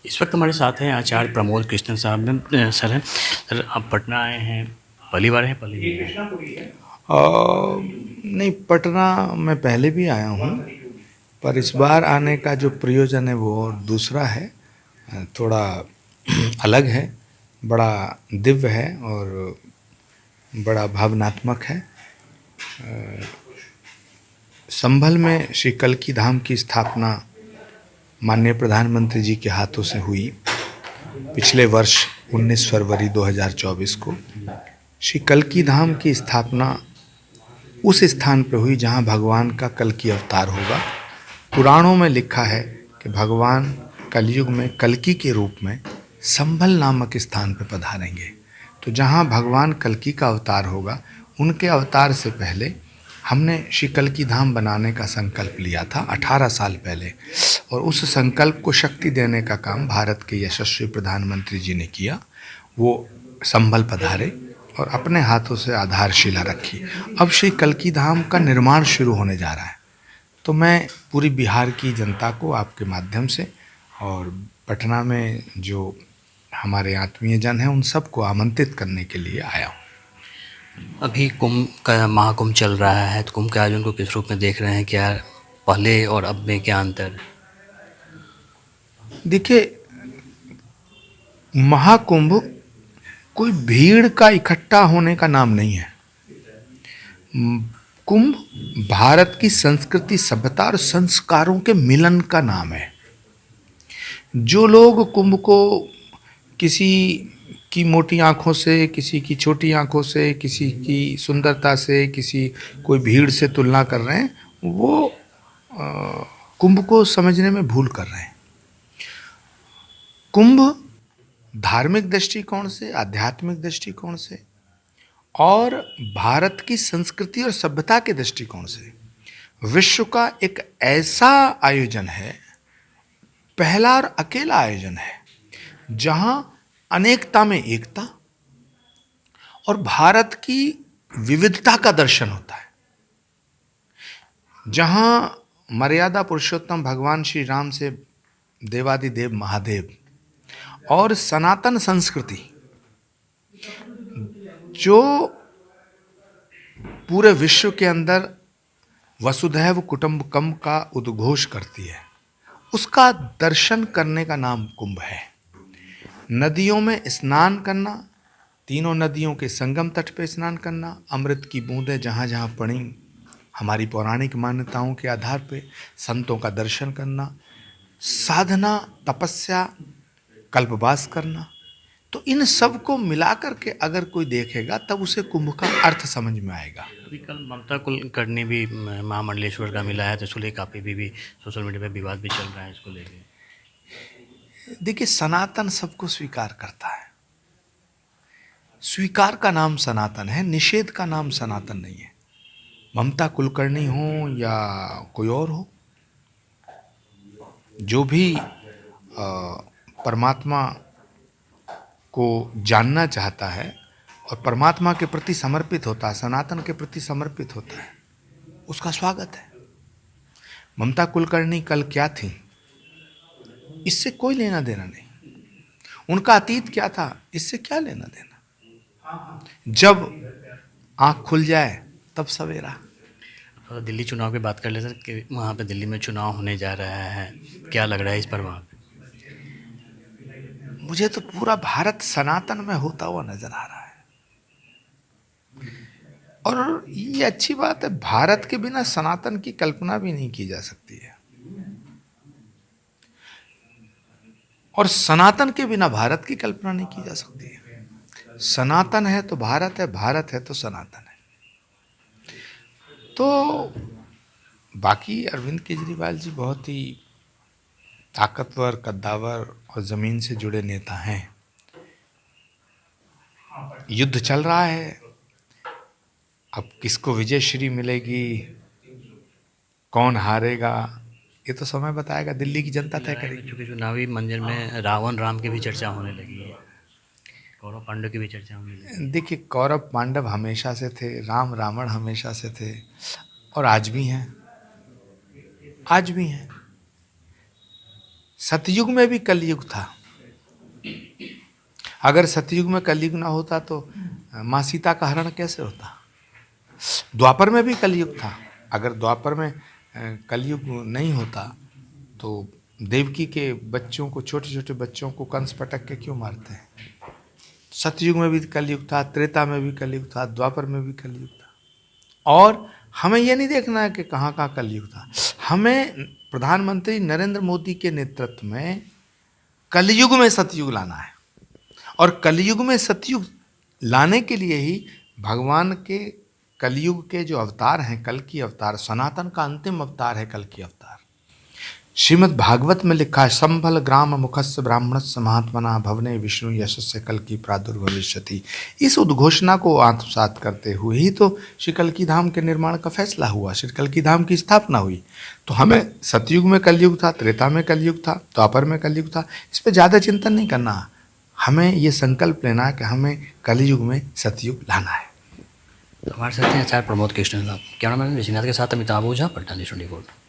इस वक्त हमारे साथ हैं आचार्य प्रमोद कृष्ण साहब सर हैं। सर, आप पटना आए हैं, पहली बार हैं? पहली नहीं, पटना मैं पहले भी आया हूँ, पर इस बार आने का जो प्रयोजन है वो दूसरा है, थोड़ा अलग है, बड़ा दिव्य है और बड़ा भावनात्मक है। संभल में श्री कल्की धाम की स्थापना माननीय प्रधानमंत्री जी के हाथों से हुई पिछले वर्ष 19 फरवरी 2024 को। श्री कल्की धाम की स्थापना उस स्थान पर हुई जहाँ भगवान का कल्कि अवतार होगा। पुराणों में लिखा है कि भगवान कलयुग में कल्कि के रूप में संभल नामक स्थान पर पधारेंगे। तो जहाँ भगवान कल्कि का अवतार होगा, उनके अवतार से पहले हमने श्री कल्कि धाम बनाने का संकल्प लिया था 18 साल पहले, और उस संकल्प को शक्ति देने का काम भारत के यशस्वी प्रधानमंत्री जी ने किया। वो संभल पधारे और अपने हाथों से आधारशिला रखी। अब श्री कल्कि धाम का निर्माण शुरू होने जा रहा है। तो मैं पूरी बिहार की जनता को आपके माध्यम से और पटना में जो हमारे आत्मीय जन हैं उन सबको आमंत्रित करने के लिए आया हूँ। अभी कुंभ का महाकुंभ चल रहा है, तो कुंभ के आयोजन को किस रूप में देख रहे हैं? क्या पहले और अब में क्या अंतर? देखिए, महाकुंभ कोई भीड़ का इकट्ठा होने का नाम नहीं है। कुंभ भारत की संस्कृति, सभ्यता और संस्कारों के मिलन का नाम है। जो लोग कुंभ को किसी की मोटी आँखों से, किसी की छोटी आँखों से, किसी की सुंदरता से, किसी कोई भीड़ से तुलना कर रहे हैं, वो कुंभ को समझने में भूल कर रहे हैं। कुंभ धार्मिक दृष्टिकोण से, आध्यात्मिक दृष्टिकोण से और भारत की संस्कृति और सभ्यता के दृष्टिकोण से विश्व का एक ऐसा आयोजन है, पहला और अकेला आयोजन है, जहां अनेकता में एकता और भारत की विविधता का दर्शन होता है, जहां मर्यादा पुरुषोत्तम भगवान श्री राम से देवादिदेव महादेव और सनातन संस्कृति जो पूरे विश्व के अंदर वसुधैव कुटुंबकम का उद्घोष करती है, उसका दर्शन करने का नाम कुंभ है। नदियों में स्नान करना, तीनों नदियों के संगम तट पर स्नान करना, अमृत की बूंदें जहाँ जहाँ पड़ी हमारी पौराणिक मान्यताओं के आधार पर संतों का दर्शन करना, साधना, तपस्या, कल्पवास करना, तो इन सब को मिलाकर के अगर कोई देखेगा तब उसे कुंभ का अर्थ समझ में आएगा। अभी कल ममता कुलकर्णी भी महामंडलेश्वर का मिला है, तो इसको लेकर काफ़ी भी सोशल मीडिया पे विवाद भी चल रहा है इसको लेके। देखिए, सनातन सबको स्वीकार करता है। स्वीकार का नाम सनातन है, निषेध का नाम सनातन नहीं है। ममता कुलकर्णी हो या कोई और हो, जो भी परमात्मा को जानना चाहता है और परमात्मा के प्रति समर्पित होता है, सनातन के प्रति समर्पित होता है, उसका स्वागत है। ममता कुलकर्णी कल क्या थी, इससे कोई लेना देना नहीं। उनका अतीत क्या था, इससे क्या लेना देना। जब आंख खुल जाए तब सवेरा। दिल्ली चुनाव की बात कर ले सर, कि वहाँ पे दिल्ली में चुनाव होने जा रहा है, क्या लग रहा है इस पर वहाँ पे? मुझे तो पूरा भारत सनातन में होता हुआ नजर आ रहा है, और ये अच्छी बात है, भारत के बिना सनातन की कल्पना भी नहीं की जा सकती है, और सनातन के बिना भारत की कल्पना नहीं की जा सकती है। सनातन है तो भारत है, भारत है तो सनातन है। तो बाकी अरविंद केजरीवाल जी बहुत ही ताकतवर, कद्दावर और जमीन से जुड़े नेता हैं। युद्ध चल रहा है, अब किसको विजय श्री मिलेगी, कौन हारेगा, ये तो समय बताएगा, दिल्ली की जनता तय करेगी। चूँकि चुनावी मंजर में रावण राम की भी चर्चा होने लगी है, कौरव पांडव की भी चर्चा होने लगी है। देखिए, कौरव पांडव हमेशा से थे, राम रावण हमेशा से थे, और आज भी हैं, आज भी हैं। सतयुग में भी कलयुग था। अगर सतयुग में कलयुग ना होता तो माँ सीता का हरण कैसे होता। द्वापर में भी कलयुग था। अगर द्वापर में कलयुग नहीं होता तो देवकी के बच्चों को, छोटे छोटे बच्चों को कंस पटक के क्यों मारते हैं। सतयुग में भी कलयुग था, त्रेता में भी कलयुग था, द्वापर में भी कलयुग था। और हमें ये नहीं देखना है कि कहाँ कहाँ कलयुग था। हमें प्रधानमंत्री नरेंद्र मोदी के नेतृत्व में कलयुग में सतयुग लाना है। और कलयुग में सतयुग लाने के लिए ही भगवान के कलयुग के जो अवतार हैं, कल की अवतार, सनातन का अंतिम अवतार है कल की अवतार। श्रीमद् भागवत में लिखा है, संभल ग्राम मुखस्य ब्राह्मणस्य महात्मना भवने विष्णु यशस्य कल की प्रादुर्भविष्यति। इस उद्घोषणा को आत्मसात करते हुए ही तो श्री कल्की धाम के निर्माण का फैसला हुआ, श्री कल्की धाम की स्थापना हुई। तो हमें सतयुग में कलयुग था, त्रेता में कलयुग था, द्वापर में कलयुग था, इस पर ज़्यादा चिंतन नहीं करना। हमें ये संकल्प लेना है कि हमें कलयुग में सतयुग लाना है। तो हमारे साथ हैं आचार्य प्रमोद कृष्ण साहब। कैमरामैन ऋषिनाथ के साथ अमिताभ ओझा, पटना न्यूज़ 24।